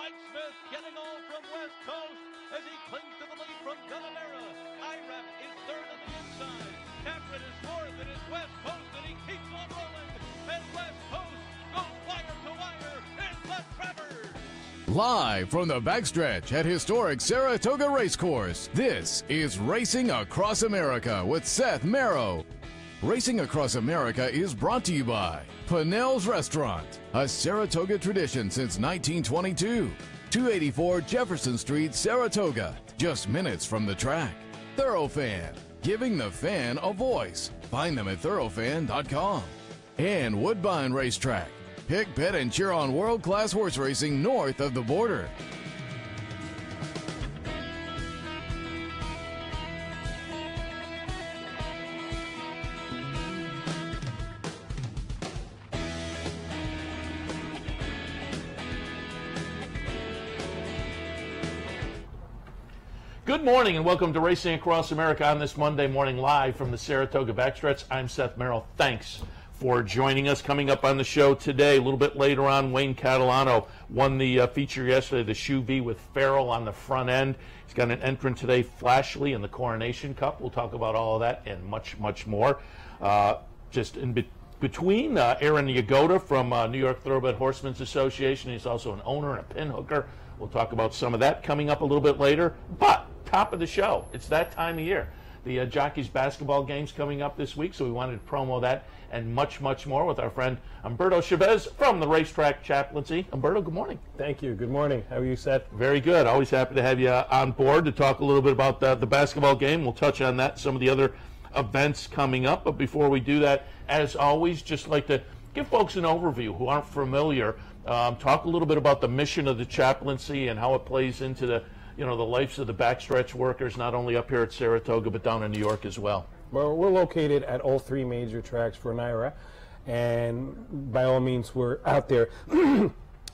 Mike Smith getting all from West Coast as he clings to the lead from Gunnamera. IRAP is third on the inside. Cameron is fourth and is West Coast, and he keeps on rolling. And West Coast goes wire to wire. It's the Travers. Live from the backstretch at historic Saratoga Racecourse, this is Racing Across America with Seth Merrow. Racing Across America is brought to you by Pinnell's Restaurant, a Saratoga tradition since 1922. 284 Jefferson Street, Saratoga, just minutes from the track. Thoroughfan, giving the fan a voice. Find them at thoroughfan.com. And Woodbine Racetrack, pick, bet, and cheer on world-class horse racing north of the border. Good morning and welcome to Racing Across America on this Monday morning live from the Saratoga Backstretch. I'm Seth Merrill. Thanks for joining us. Coming up on the show today, a little bit later on, Wayne Catalano won the feature yesterday, the Shoe V with Farrell on the front end. He's got an entrant today, Flashley, in the Coronation Cup. We'll talk about all of that and much, much more. Just in between, Aaron Yagoda from New York Thoroughbred Horsemen's Association. He's also an owner and a pinhooker. We'll talk about some of that coming up a little bit later. But top of the show, it's that time of year. The Jockeys basketball game's coming up this week, so we wanted to promo that and much, much more with our friend Humberto Chavez from the Racetrack Chaplaincy. Humberto, good morning. Thank you. Good morning. How are you, Seth? Very good. Always happy to have you on board to talk a little bit about the basketball game. We'll touch on that, some of the other events coming up. But before we do that, as always, just like to give folks an overview who aren't familiar. Talk a little bit about the mission of the chaplaincy and how it plays into the lives of the backstretch workers, not only up here at Saratoga, but down in New York as well. Well, we're located at all three major tracks for NYRA, and by all means, we're out there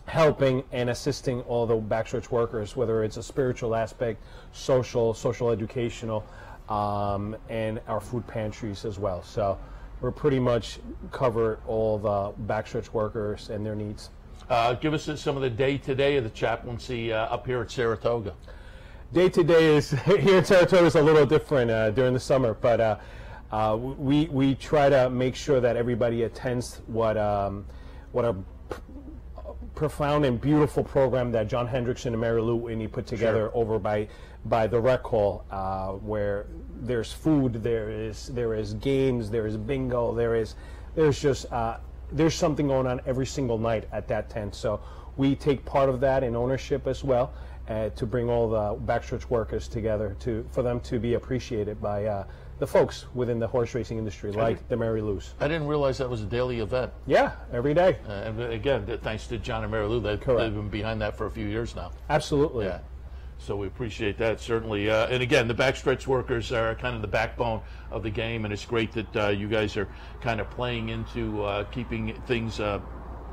helping and assisting all the backstretch workers, whether it's a spiritual aspect, social educational, and our food pantries as well. So we're pretty much cover all the backstretch workers and their needs. Give us some of the day-to-day of the chaplaincy up here at Saratoga. Day-to-day is here in Saratoga is a little different during the summer, but we try to make sure that everybody attends what a profound and beautiful program that John Hendrickson and Mary Lou Whitney put together over by the rec hall, where there's food, there is games, there is bingo, there's something going on every single night at that tent. So we take part of that in ownership as well, to bring all the backstretch workers together for them to be appreciated by the folks within the horse racing industry, like the Mary Lou's. I didn't realize that was a daily event. Yeah, every day. And again, thanks to John and Mary Lou, they've been behind that for a few years now. Absolutely. Yeah. So we appreciate that, certainly. And again, the backstretch workers are kind of the backbone of the game, and it's great that you guys are kind of playing into keeping things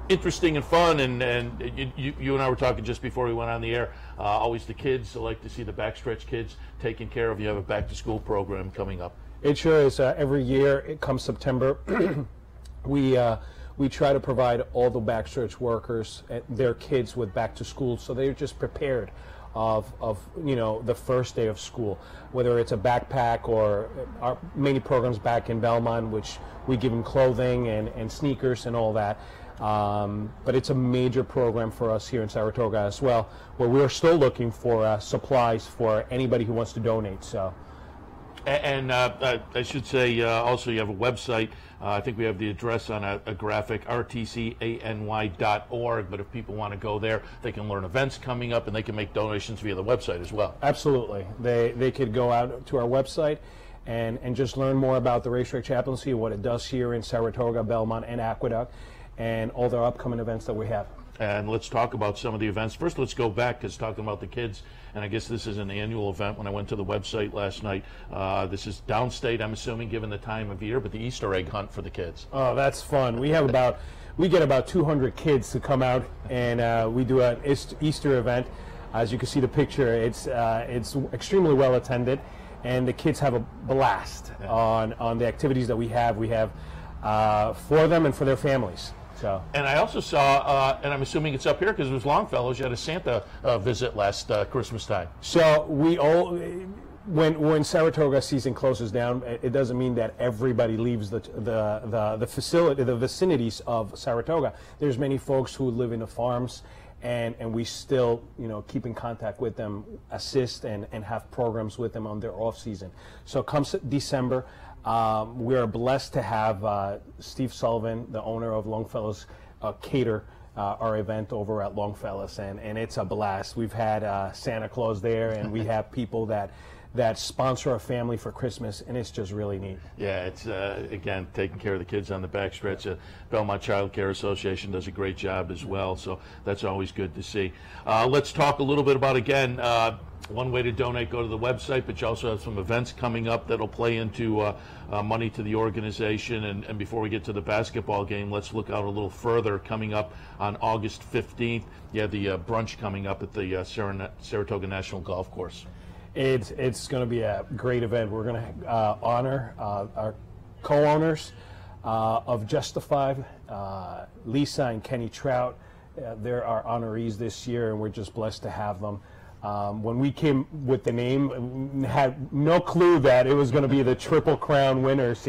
interesting and fun. And you and I were talking just before we went on the air. Always the kids, I like to see the backstretch kids taken care of. You have a back-to-school program coming up. It sure is. Every year, it comes September, we try to provide all the backstretch workers and their kids with back-to-school, so they're just prepared of the first day of school, whether it's a backpack or our many programs back in Belmont, which we give them clothing and sneakers and all that. But it's a major program for us here in Saratoga as well, where we're still looking for supplies for anybody who wants to donate. So. And I should say also you have a website. I think we have the address on a graphic, rtcany.org. But if people want to go there, they can learn events coming up, and they can make donations via the website as well. Absolutely. They could go out to our website and just learn more about the Racetrack Chaplaincy, what it does here in Saratoga, Belmont, and Aqueduct, and all the upcoming events that we have. And let's talk about some of the events. First, let's go back, because talking about the kids, and I guess this is an annual event. When I went to the website last night, this is downstate, I'm assuming, given the time of year, but the Easter egg hunt for the kids. Oh, that's fun. We get about 200 kids to come out, and we do an Easter event. As you can see the picture, it's extremely well attended, and the kids have a blast on the activities that we have. We have for them and for their families. So. And I also saw, and I'm assuming it's up here because it was Longfellows, you had a Santa visit last Christmas time. So we all, when Saratoga season closes down, it doesn't mean that everybody leaves the facility, the vicinities of Saratoga. There's many folks who live in the farms, and we still, keep in contact with them, assist and have programs with them on their off season. So come December, we are blessed to have Steve Sullivan, the owner of Longfellows, cater our event over at Longfellows, and it's a blast. We've had Santa Claus there, and we have people that sponsor our family for Christmas, and it's just really neat. Yeah, it's, again, taking care of the kids on the backstretch. Belmont Child Care Association does a great job as well, so that's always good to see. Let's talk a little bit about, again, one way to donate, go to the website, but you also have some events coming up that'll play into money to the organization. And before we get to the basketball game, let's look out a little further. Coming up on August 15th, you have the brunch coming up at the Saratoga National Golf Course. It's going to be a great event. We're going to honor our co-owners of Justified, Lisa and Kenny Trout. They're our honorees this year, and we're just blessed to have them. When we came with the name, we had no clue that it was going to be the Triple Crown winners,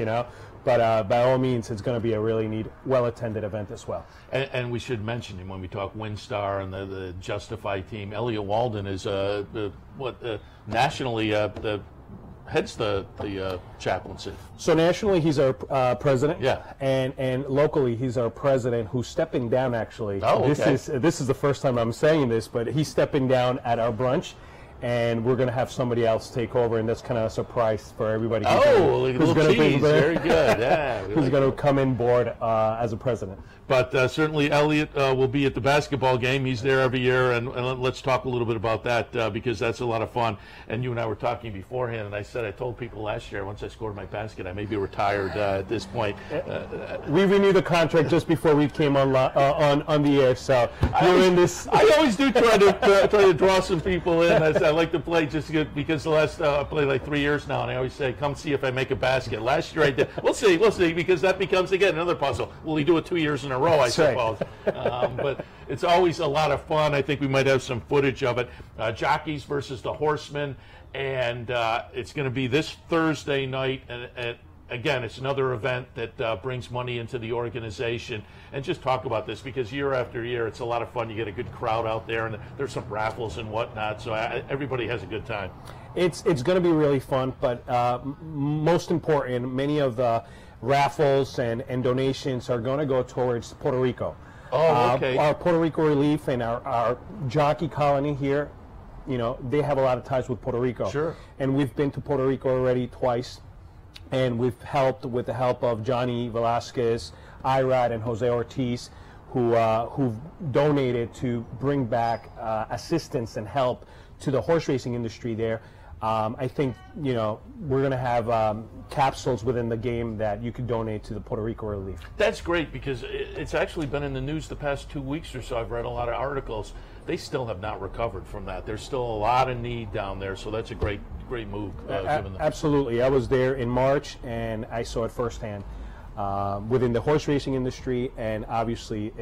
But by all means, it's going to be a really neat, well-attended event as well. And we should mention him when we talk WinStar and the Justify team. Elliot Walden is nationally heads the chaplaincy. So nationally, he's our president. Yeah. And locally, he's our president, who's stepping down. Actually, oh, okay. This is the first time I'm saying this, but he's stepping down at our brunch. And we're going to have somebody else take over, and that's kind of a surprise for everybody. Who's going to be very good. Yeah, who's going to come in board as a president? But certainly Elliot will be at the basketball game. He's there every year, and let's talk a little bit about that because that's a lot of fun. And you and I were talking beforehand, and I told people last year, once I scored my basket, I may be retired at this point. We renewed the contract just before we came on the air, so I always do try to draw some people in. I like to play just because the last I played like 3 years now, and I always say, come see if I make a basket. Last year I did. We'll see, because that becomes, again, another puzzle. Will he do it 2 years in a row, I suppose? Right. But it's always a lot of fun. I think we might have some footage of it. Jockeys versus the Horsemen, and it's going to be this Thursday night, and again, it's another event that brings money into the organization. And just talk about this, because year after year, it's a lot of fun. You get a good crowd out there, and there's some raffles and whatnot, so everybody has a good time. It's going to be really fun, but most important, many of the raffles and donations are going to go towards Puerto Rico. Oh, okay. Our Puerto Rico Relief and our jockey colony here, they have a lot of ties with Puerto Rico. Sure. And we've been to Puerto Rico already twice. And we've helped with the help of Johnny Velasquez, Irad, and Jose Ortiz, who've donated to bring back assistance and help to the horse racing industry there. I think, we're going to have capsules within the game that you could donate to the Puerto Rico Relief. That's great, because it's actually been in the news the past 2 weeks or so. I've read a lot of articles. They still have not recovered from that. There's still a lot of need down there, so that's a great move. Absolutely. I was there in March, and I saw it firsthand within the horse racing industry, and obviously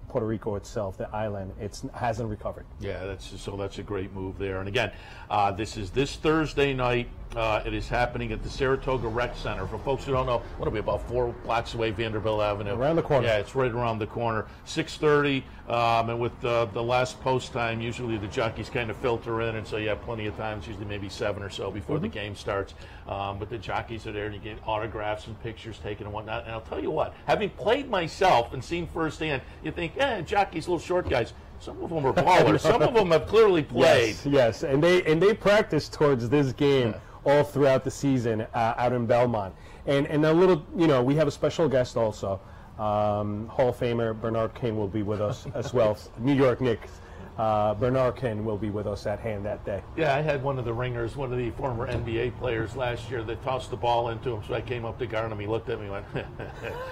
Puerto Rico itself, the island, hasn't recovered. Yeah, that's a great move there. And again, this is this Thursday night. It is happening at the Saratoga Rec Center. For folks who don't know, what are we, about 4 blocks away, Vanderbilt Avenue? Around the corner. Yeah, it's right around the corner. 6:30, and with the last post time, usually the jockeys kind of filter in, and so you have plenty of time. It's usually maybe 7 or so before the game starts. But the jockeys are there, and you get autographs and pictures taken and whatnot. And I'll tell you what, having played myself and seen firsthand, you think, jockeys, little short guys. Some of them are ballers. Some of them have clearly played. Yes, and they practice towards this game all throughout the season out in Belmont. And a little, we have a special guest also. Hall of Famer Bernard King will be with us as well. New York Knicks. Bernard King will be with us at hand that day. Yeah, I had one of the ringers, one of the former NBA players last year, that tossed the ball into him, so I came up to guard him. He looked at me and went,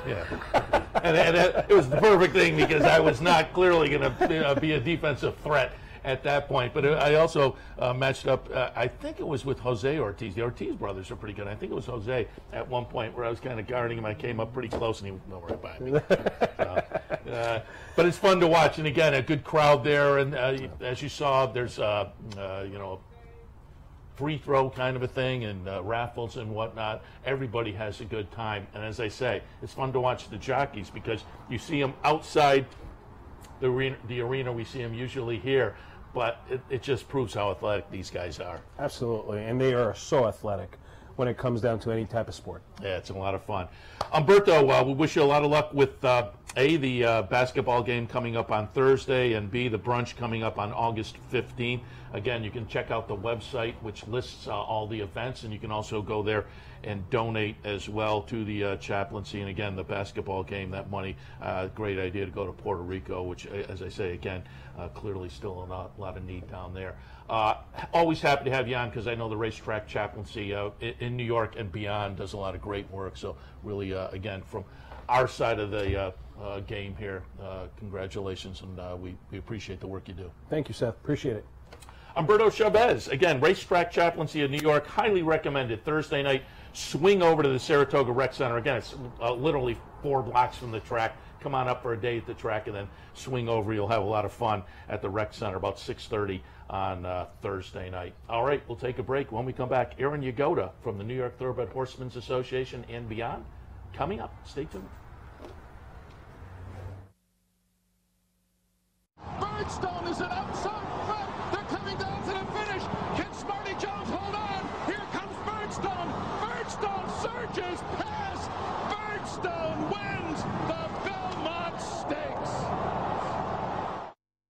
yeah. and it was the perfect thing, because I was not clearly going to be a defensive threat at that point. But I also matched up, I think it was with Jose Ortiz. The Ortiz brothers are pretty good. I think it was Jose at one point where I was kind of guarding him. I came up pretty close, and he went right by me. So, But it's fun to watch, and again, a good crowd there. And as you saw, there's free throw kind of a thing, and raffles and whatnot. Everybody has a good time, and as I say, it's fun to watch the jockeys because you see them outside the arena. We see them usually here, but it just proves how athletic these guys are. Absolutely, and they are so athletic when it comes down to any type of sport. Yeah, it's a lot of fun. Umberto, we wish you a lot of luck with A, the basketball game coming up on Thursday, and B, the brunch coming up on August 15th. Again, you can check out the website, which lists all the events, and you can also go there and donate as well to the chaplaincy. And again, the basketball game, that money, great idea to go to Puerto Rico, which, as I say, again, clearly still a lot of need down there. Always happy to have you on because I know the racetrack chaplaincy in New York and beyond does a lot of great work. So really, again, from our side of the game here, congratulations, and we appreciate the work you do. Thank you, Seth. Appreciate it. Umberto Chavez, again, racetrack chaplaincy in New York, highly recommended. Thursday night, swing over to the Saratoga Rec Center. Again, it's literally 4 blocks from the track. Come on up for a day at the track and then swing over. You'll have a lot of fun at the Rec Center about 6:30 on Thursday night. All right, we'll take a break. When we come back, Aaron Yagoda from the New York Thoroughbred Horsemen's Association and beyond. Coming up. Stay tuned. Birdstone is an outside front. They're coming down to the finish. Can Smarty Jones hold on? Here comes Birdstone. Birdstone surges past. Birdstone wins the Belmont Stakes.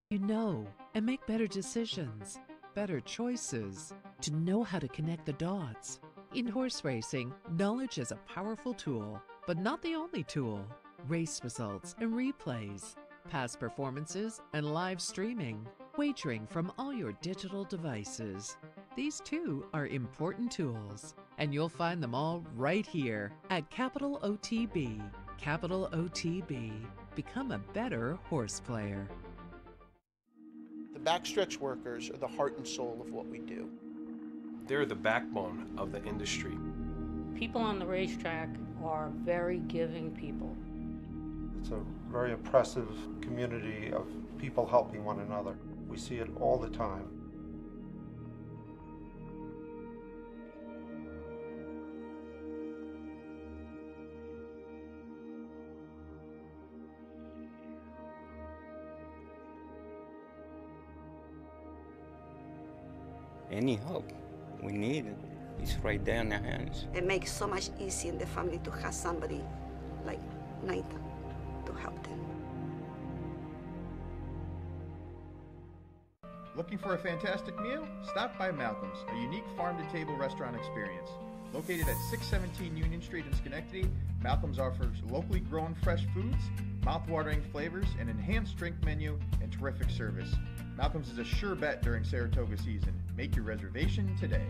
You know, and make better decisions, better choices, to know how to connect the dots. In horse racing, knowledge is a powerful tool, but not the only tool. Race results and replays, past performances and live streaming, wagering from all your digital devices. These too are important tools, and you'll find them all right here at Capital OTB. Capital OTB. Become a better horse player. The backstretch workers are the heart and soul of what we do. They're the backbone of the industry. People on the racetrack are very giving people. It's a very oppressive community of people helping one another. We see it all the time. Any help we need is right there in our hands. It makes so much easier in the family to have somebody like Nathan to help them. Looking for a fantastic meal? Stop by Malcolm's, a unique farm-to-table restaurant experience. Located at 617 Union Street in Schenectady, Malcolm's offers locally grown fresh foods, mouth-watering flavors, an enhanced drink menu, and terrific service. Malcolm's is a sure bet during Saratoga season. Make your reservation today.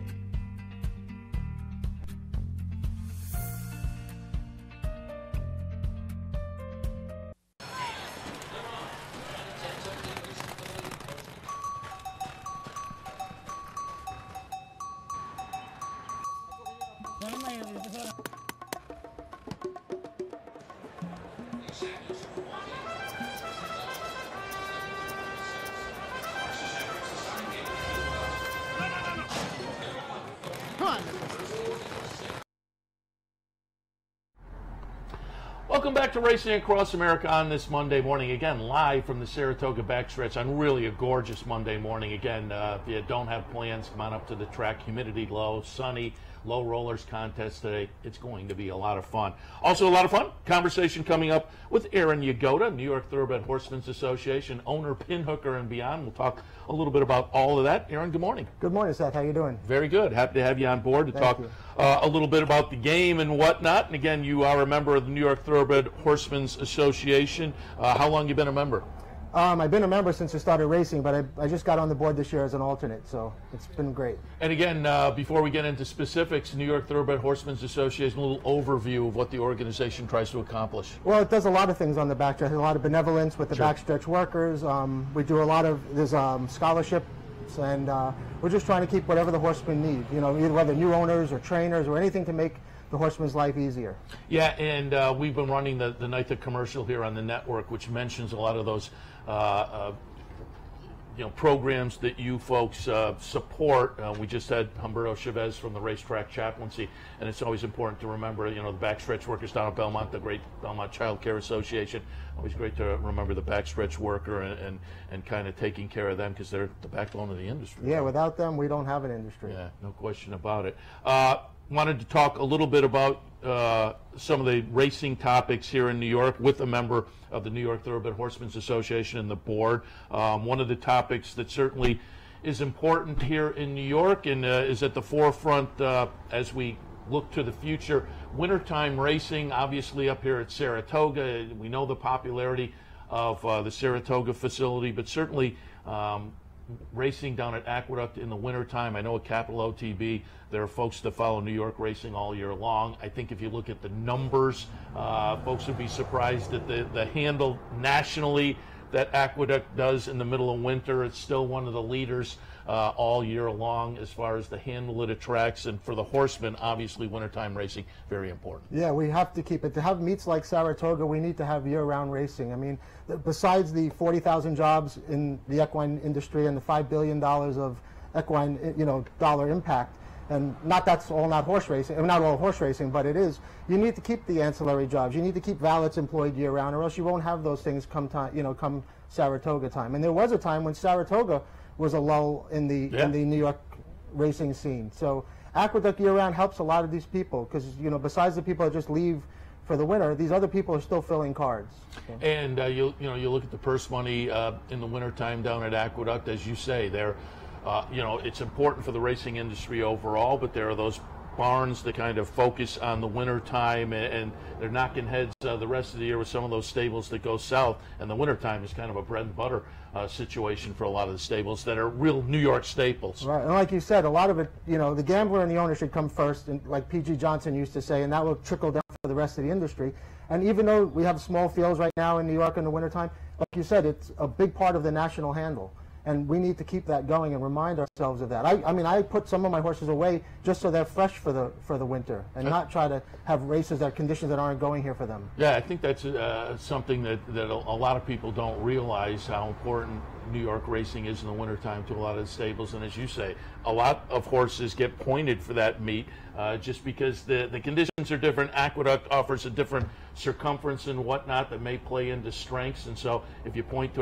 Welcome back to Racing Across America on this Monday morning. Again, live from the Saratoga backstretch on really a gorgeous Monday morning. Again, if you don't have plans, come on up to the track. Humidity low, sunny, low rollers contest today. It's going to be a lot of fun. Also a lot of fun, conversation coming up with Aaron Yagoda, New York Thoroughbred Horsemen's Association, owner, pinhooker, and beyond. We'll talk a little bit about all of that. Aaron, good morning. Good morning, Seth. How you doing? Very good. Happy to have you on board to Thank talk you. A little bit about the game and whatnot. And again, you are a member of the New York Thoroughbred Horsemen's Association. How long you been a member? I've been a member since I started racing, but I just got on the board this year as an alternate, so it's been great. And again, before we get into specifics, New York Thoroughbred Horsemen's Association, a little overview of what the organization tries to accomplish. Well, it does a lot of things on the backstretch. There's a lot of benevolence with the Sure. backstretch workers. We do a lot of, there's scholarship athletes, and we're just trying to keep whatever the horsemen need, you know, either whether new owners or trainers or anything to make the horseman's life easier. Yeah, and we've been running the NYTHA commercial here on the network, which mentions a lot of those programs that you folks support. We just had Humberto Chavez from the Racetrack Chaplaincy, and it's always important to remember, the backstretch workers down at Belmont, the great Belmont Child Care Association. Always great to remember the backstretch worker and kind of taking care of them, because they're the backbone of the industry. Yeah, without them, we don't have an industry. Yeah, no question about it. Wanted to talk a little bit about some of the racing topics here in New York with a member of the New York Thoroughbred Horsemen's Association and the board. One of the topics that certainly is important here in New York and is at the forefront as we look to the future. Wintertime racing, obviously up here at Saratoga. We know the popularity of the Saratoga facility, but certainly racing down at Aqueduct in the wintertime. I know at Capital OTB there are folks that follow New York racing all year long. I think if you look at the numbers, folks would be surprised at the handle nationally that Aqueduct does in the middle of winter. It's still one of the leaders all year long as far as the handle it attracts, and for the horsemen, obviously wintertime racing, very important. Yeah, we have to keep it. To have meets like Saratoga, we need to have year-round racing. I mean, besides the 40,000 jobs in the equine industry and the $5 billion of equine, dollar impact, and that's all not horse racing, not all horse racing, but it is. You need to keep the ancillary jobs. You need to keep valets employed year-round, or else you won't have those things come Saratoga time. And there was a time when Saratoga was a lull in the New York racing scene. So Aqueduct year-round helps a lot of these people, because besides the people that just leave for the winter, these other people are still filling cards. So. And you look at the purse money in the wintertime down at Aqueduct, as you say, they're it's important for the racing industry overall, but there are those barns that kind of focus on the winter time, and they're knocking heads the rest of the year with some of those stables that go south, and the winter time is kind of a bread and butter situation for a lot of the stables that are real New York staples. Right, and like you said, a lot of it, the gambler and the owner should come first, and like P.G. Johnson used to say, and that will trickle down for the rest of the industry. And even though we have small fields right now in New York in the wintertime, like you said, it's a big part of the national handle. And we need to keep that going and remind ourselves of that. I put some of my horses away just so they're fresh for the winter, and not try to have races that conditions that aren't going here for them. Yeah, I think that's something that a lot of people don't realize, how important New York racing is in the wintertime to a lot of the stables. And as you say, a lot of horses get pointed for that meet just because the conditions are different. Aqueduct offers a different circumference and whatnot that may play into strengths, and so if you point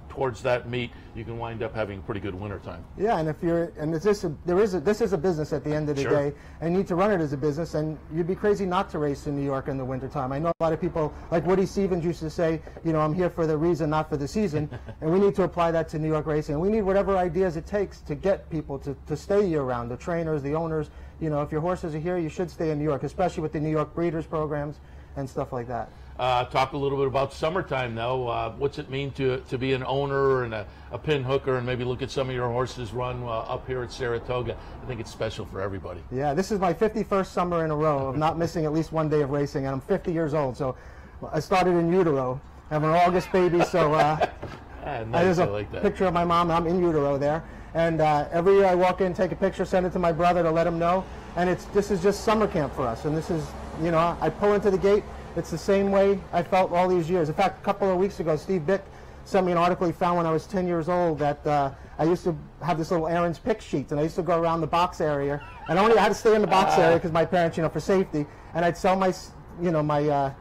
towards that meet, you can wind up having a pretty good wintertime. Yeah, and this is a business at the end of the day, and you need to run it as a business, and you'd be crazy not to race in New York in the wintertime. I know a lot of people, like Woody Stevens used to say, I'm here for the reason, not for the season, and we need to apply that to New York racing. And we need whatever ideas it takes to get people to stay year-round, the trainers, the owners. If your horses are here, you should stay in New York, especially with the New York breeders programs and stuff like that. Talk a little bit about summertime now. What's it mean to be an owner and a pin hooker, and maybe look at some of your horses run up here at Saratoga? I think it's special for everybody. Yeah, this is my 51st summer in a row of not missing at least one day of racing, and I'm 50 years old, so I started in utero. I'm an August baby, so there's a picture of my mom. I'm in utero there. And every year I walk in, take a picture, send it to my brother to let him know. And this is just summer camp for us. And this is, I pull into the gate. It's the same way I felt all these years. In fact, a couple of weeks ago, Steve Bick sent me an article he found when I was 10 years old that I used to have this little Aaron's pick sheet, and I used to go around the box area. And I had to stay in the box area because my parents, for safety. And I'd sell my,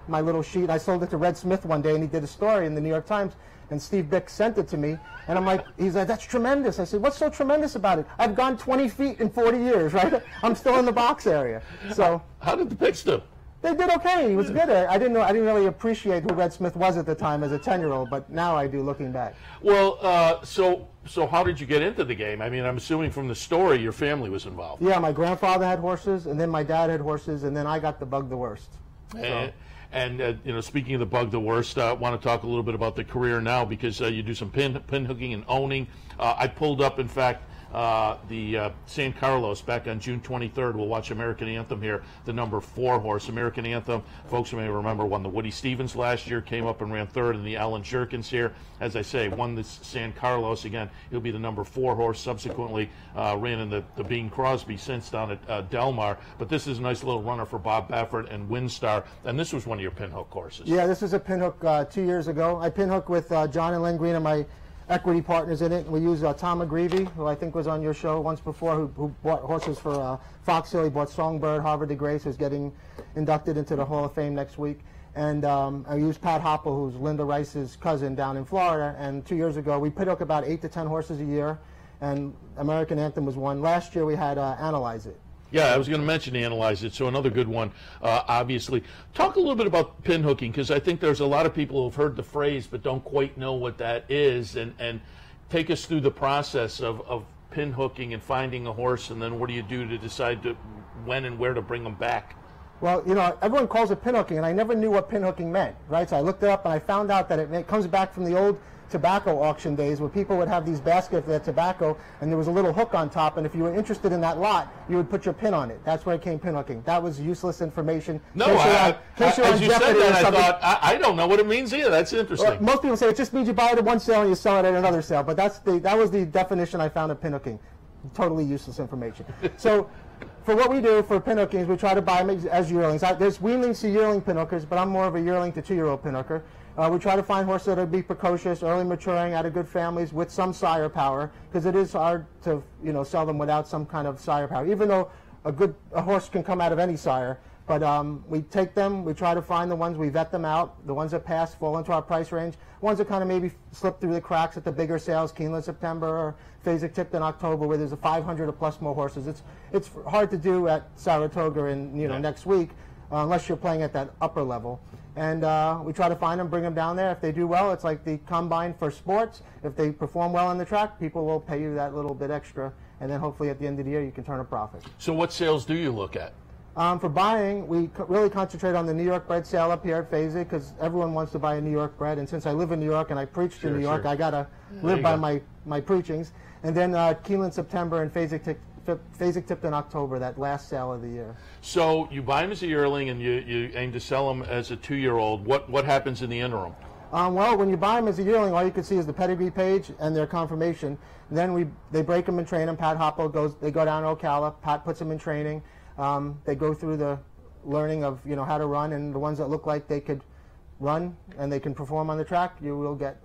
my little sheet. I sold it to Red Smith one day, and he did a story in the New York Times. And Steve Bick sent it to me, and I'm like, he's like, that's tremendous. I said, what's so tremendous about it? I've gone 20 feet in 40 years, right? I'm still in the box area. So how did the picks do? They did okay. He was good. I didn't really appreciate who Red Smith was at the time as a 10-year-old, but now I do, looking back. Well, so how did you get into the game? I mean, I'm assuming from the story your family was involved. Yeah, my grandfather had horses, and then my dad had horses, and then I got the bug the worst. And speaking of the bug the worst, I want to talk a little bit about the career now, because you do some pin hooking and owning. I pulled up, in fact, the San Carlos back on June 23rd. We'll watch American Anthem here, the number 4 horse. American Anthem, folks may remember, won the Woody Stevens last year, came up and ran 3rd in the Alan Jerkins here. As I say, won this San Carlos. Again, he'll be the number 4 horse. Subsequently ran in the Bing Crosby since down at Del Mar. But this is a nice little runner for Bob Baffert and Windstar. And this was one of your pinhook courses. Yeah, this is a pinhook 2 years ago. I pinhook with John and Len Green and my equity partners in it. We use Tom McGreevy, who I think was on your show once before, who bought horses for Fox Hill. He bought Songbird, Harvard de Grace, who's getting inducted into the Hall of Fame next week. And I used Pat Hopple, who's Linda Rice's cousin down in Florida. And 2 years ago, we pinhook about 8 to 10 horses a year. And American Anthem was one. Last year, we had Analyze It. Yeah, I was going to mention Analyze It, so another good one, obviously. Talk a little bit about pinhooking, because I think there's a lot of people who've heard the phrase but don't quite know what that is, and take us through the process of pinhooking and finding a horse, and then what do you do to decide when and where to bring them back? Well, you know, everyone calls it pinhooking, and I never knew what pinhooking meant, right? So I looked it up, and I found out that it comes back from the old tobacco auction days where people would have these baskets of their tobacco and there was a little hook on top, and if you were interested in that lot, you would put your pin on it. That's where it came pinhooking. That was useless information. No, as you said that, I thought, I don't know what it means either. That's interesting. Well, most people say it just means you buy it at one sale and you sell it at another sale, but that was the definition I found of pinhooking. Totally useless information. So for what we do for pinhookings, we try to buy them as yearlings. There's weanlings to yearling pinhookers, but I'm more of a yearling to 2-year-old pinhooker. We try to find horses that will be precocious, early maturing, out of good families with some sire power, because it is hard to sell them without some kind of sire power. Even though a horse can come out of any sire, but we take them, we try to find the ones, we vet them out, the ones that pass fall into our price range, ones that kind of maybe slip through the cracks at the bigger sales, Keeneland September or Fasig-Tipton October, where there's a 500 or plus more horses. It's hard to do at Saratoga in next week unless you're playing at that upper level. And we try to find them, bring them down there. If they do well, it's like the combine for sports. If they perform well on the track, people will pay you that little bit extra, and then hopefully at the end of the year you can turn a profit. So what sales do you look at? For buying, we really concentrate on the New York bred sale up here at Fasig, because everyone wants to buy a New York bred, and since I live in New York and I preached in New York, I got to live by my preachings. And then Keeneland September and Fasig-Tipton October, that last sale of the year. So you buy them as a yearling and you aim to sell them as a 2-year-old. What happens in the interim? Well, when you buy them as a yearling, all you can see is the pedigree page and their confirmation. Then they break them and train them. Pat Hopple they go down to Ocala. Pat puts them in training. They go through the learning of how to run, and the ones that look like they could run and they can perform on the track, you will get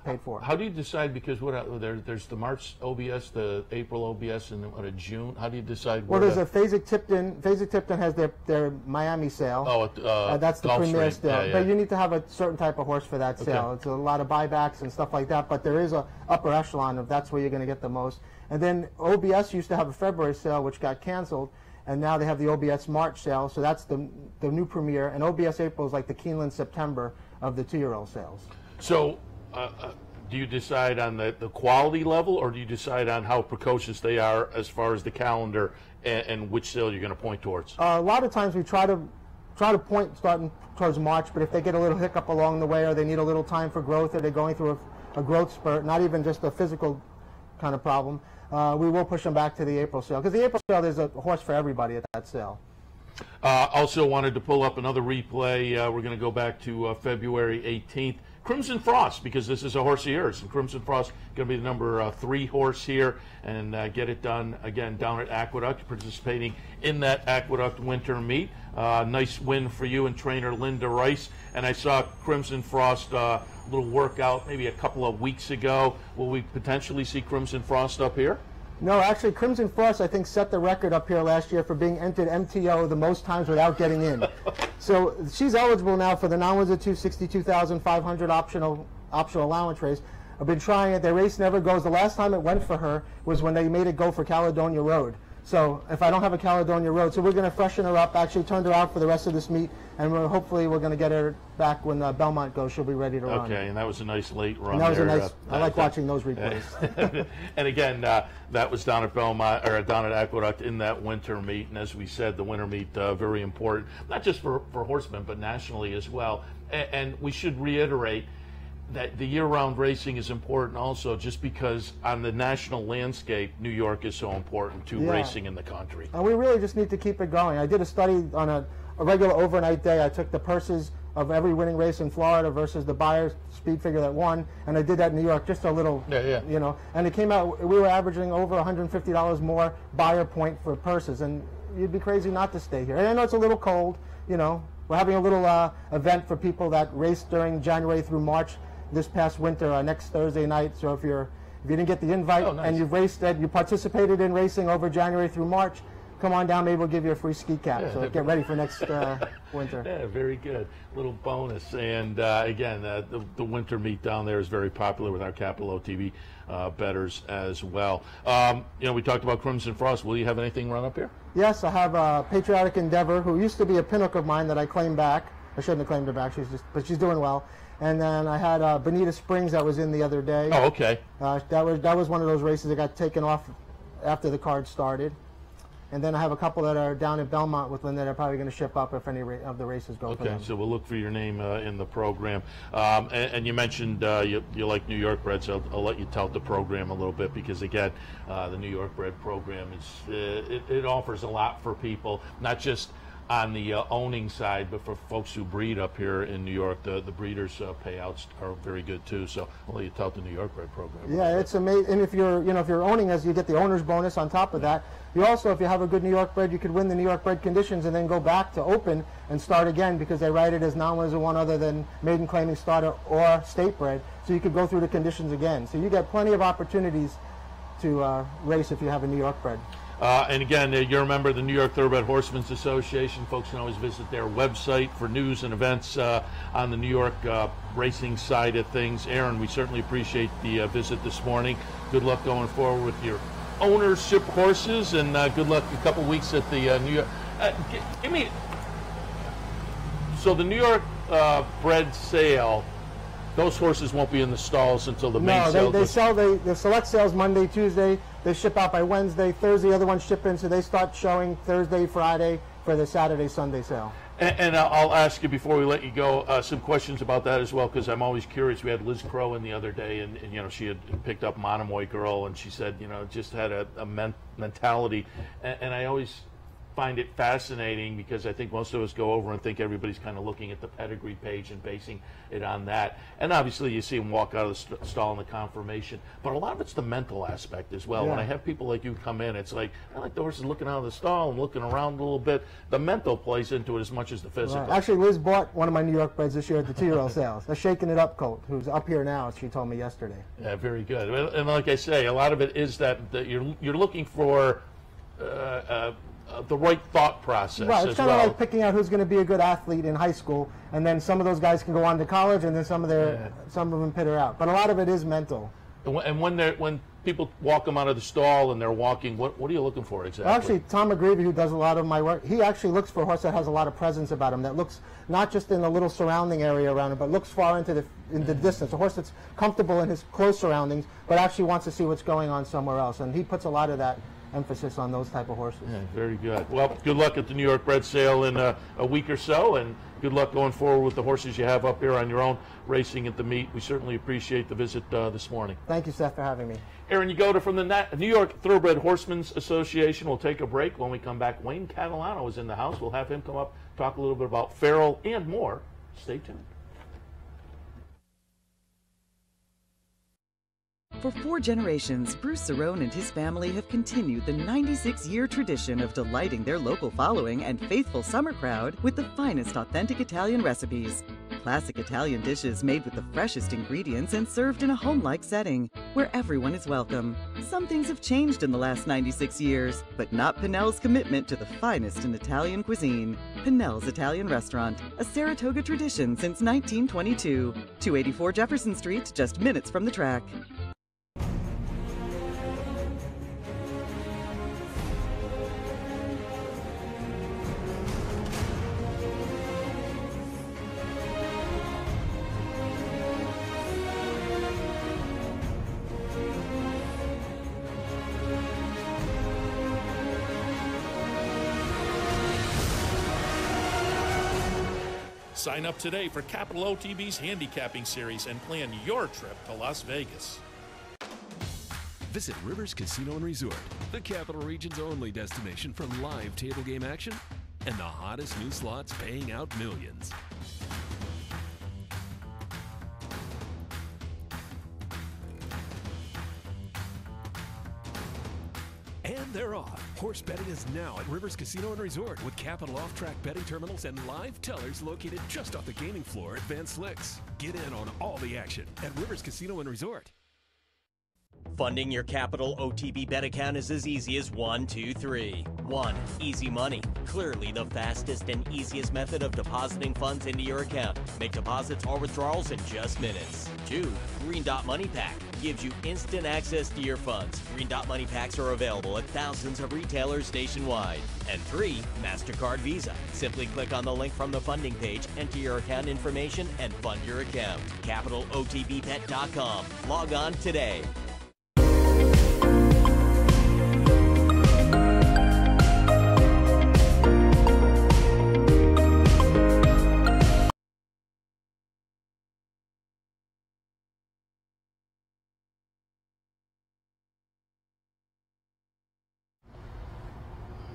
paid for. How do you decide, because there's the March OBS, the April OBS, and a June? How do you decide? Well, there's a Fasig-Tipton. Fasig-Tipton has their Miami sale. Oh, that's the premier sale. Yeah. But you need to have a certain type of horse for that sale. Okay. It's a lot of buybacks and stuff like that. But there is a upper echelon of that's where you're going to get the most. And then OBS used to have a February sale, which got canceled. And now they have the OBS March sale, so that's the new premier. And OBS April is like the Keeneland September of the 2-year-old sales. So do you decide on the quality level, or do you decide on how precocious they are as far as the calendar and which sale you're going to point towards? A lot of times we try to point starting towards March, but if they get a little hiccup along the way, or they need a little time for growth, or they're going through a growth spurt, not even just a physical kind of problem, we will push them back to the April sale. Because the April sale, there's a horse for everybody at that sale. Also wanted to pull up another replay. We're going to go back to February 18th. Crimson Frost, because this is a horse of yours, and Crimson Frost going to be the number 3 horse here, and get it done again down at Aqueduct, participating in that Aqueduct winter meet. Nice win for you and trainer Linda Rice. And I saw Crimson Frost little workout maybe a couple of weeks ago. Will we potentially see Crimson Frost up here? No, actually, Crimson Frost, I think, set the record up here last year for being entered MTO the most times without getting in. So she's eligible now for the non-Windsor 262,500 optional allowance race. I've been trying it. The race never goes. The last time it went for her was when they made it go for Caledonia Road. So if I don't have a Caledonia Road, so we're going to freshen her up, actually turned her out for the rest of this meet, and hopefully we're going to get her back when Belmont goes. She'll be ready to run. Okay, and that was a nice late run. And that was a nice. I like watching those replays. And again, that was down at Belmont, or down at Aqueduct in that winter meet. And as we said, the winter meet very important, not just for horsemen, but nationally as well. And we should reiterate, that the year-round racing is important also just because on the national landscape, New York is so important to racing in the country. And we really just need to keep it going. I did a study on a regular overnight day. I took the purses of every winning race in Florida versus the Beyer speed figure that won, and I did that in New York, just a little, you know, and it came out, we were averaging over $150 more Beyer point for purses, and you'd be crazy not to stay here. And I know it's a little cold, you know, we're having a little event for people that race during January through March this past winter, next Thursday night, so if you didn't get the invite and you've raced you participated in racing over January through March, come on down, maybe we'll give you a free ski cap. So get ready for next winter. Yeah, very good. Little bonus. And again, the winter meet down there is very popular with our Capital OTB bettors as well. You know, we talked about Crimson Frost. Will you have anything run up here? Yes, I have Patriotic Endeavor, who used to be a pinhook of mine that I claimed back. I shouldn't have claimed her back, but she's doing well. And then I had Bonita Springs that was in the other day. Oh, okay. That was one of those races that got taken off after the card started. And then I have a couple that are down at Belmont with Lynn that are probably going to ship up if any of the races go for them. Okay, so we'll look for your name in the program. And you mentioned you like New York bred, so I'll let you tout the program a little bit because, again, the New York bred program it offers a lot for people, not just on the owning side, but for folks who breed up here in New York, the breeders' payouts are very good too. So I'll let you tout the New York bred program. Yeah, it's amazing. And if you're owning us, you get the owner's bonus on top of that. You also, if you have a good New York bred, you could win the New York bred conditions and then go back to open and start again because they write it as non-winners of one other than maiden claiming starter or state bred. So you could go through the conditions again. So you get plenty of opportunities to race if you have a New York bred. And again, you're a member of the New York Thoroughbred Horsemen's Association. Folks can always visit their website for news and events on the New York racing side of things. Aaron, we certainly appreciate the visit this morning. Good luck going forward with your ownership horses, and good luck a couple weeks at the New York. Give me. So the New York bred sale. Those horses won't be in the stalls until the main sale. No, they select sales Monday, Tuesday. They ship out by Wednesday. Thursday, the other ones ship in, so they start showing Thursday, Friday for the Saturday, Sunday sale. And I'll ask you before we let you go some questions about that as well, because I'm always curious. We had Liz Crow in the other day, and you know, she had picked up Monomoy Girl, and she said, you know, just had a mentality, and I always find it fascinating because I think most of us go over and think everybody's kind of looking at the pedigree page and basing it on that. And obviously you see them walk out of the stall in the conformation, but a lot of it's the mental aspect as well. Yeah. When I have people like you come in, it's like, I like the horses looking out of the stall and looking around a little bit. The mental plays into it as much as the physical. Right. Actually, Liz bought one of my New York breds this year at the 2-year-old sales. The Shaking It Up colt, who's up here now, she told me yesterday. Yeah, very good. And like I say, a lot of it is that you're looking for the right thought process. Right, it's kind of like picking out who's going to be a good athlete in high school, and then some of those guys can go on to college, and then some of them peter out. But a lot of it is mental. And when people walk them out of the stall and they're walking, what are you looking for exactly? Actually, Tom McGreevy, who does a lot of my work, he actually looks for a horse that has a lot of presence about him, that looks not just in the little surrounding area around him, but looks far into the distance. A horse that's comfortable in his close surroundings, but actually wants to see what's going on somewhere else. And he puts a lot of that emphasis on those type of horses. Yeah, very good. Well, good luck at the New York bred sale in a week or so, and good luck going forward with the horses you have up here on your own racing at the meet. We certainly appreciate the visit this morning. Thank you, Seth, for having me. Aaron Yagoda from the New York Thoroughbred Horsemen's Association. We'll take a break. When we come back, Wayne Catalano is in the house. We'll have him come up, talk a little bit about Farrell and more. Stay tuned. For 4 generations, Bruce Cerrone and his family have continued the 96-year tradition of delighting their local following and faithful summer crowd with the finest authentic Italian recipes. Classic Italian dishes made with the freshest ingredients and served in a home-like setting, where everyone is welcome. Some things have changed in the last 96 years, but not Pinnell's commitment to the finest in Italian cuisine. Pinnell's Italian Restaurant, a Saratoga tradition since 1922. 284 Jefferson Street, just minutes from the track. Sign up today for Capital OTB's handicapping series and plan your trip to Las Vegas. Visit Rivers Casino and Resort, the Capital Region's only destination for live table game action and the hottest new slots paying out millions. And they're off. Horse betting is now at Rivers Casino and Resort with Capital off-track betting terminals and live tellers located just off the gaming floor at Van Slyck's. Get in on all the action at Rivers Casino and Resort. Funding your Capital OTB bet account is as easy as 1, 2, 3. 1. Easy Money. Clearly the fastest and easiest method of depositing funds into your account. Make deposits or withdrawals in just minutes. 2. Green Dot Money Pack. Gives you instant access to your funds. Green Dot Money Packs are available at thousands of retailers nationwide. And 3. MasterCard Visa. Simply click on the link from the funding page, enter your account information, and fund your account. CapitalOTBBet.com. Log on today.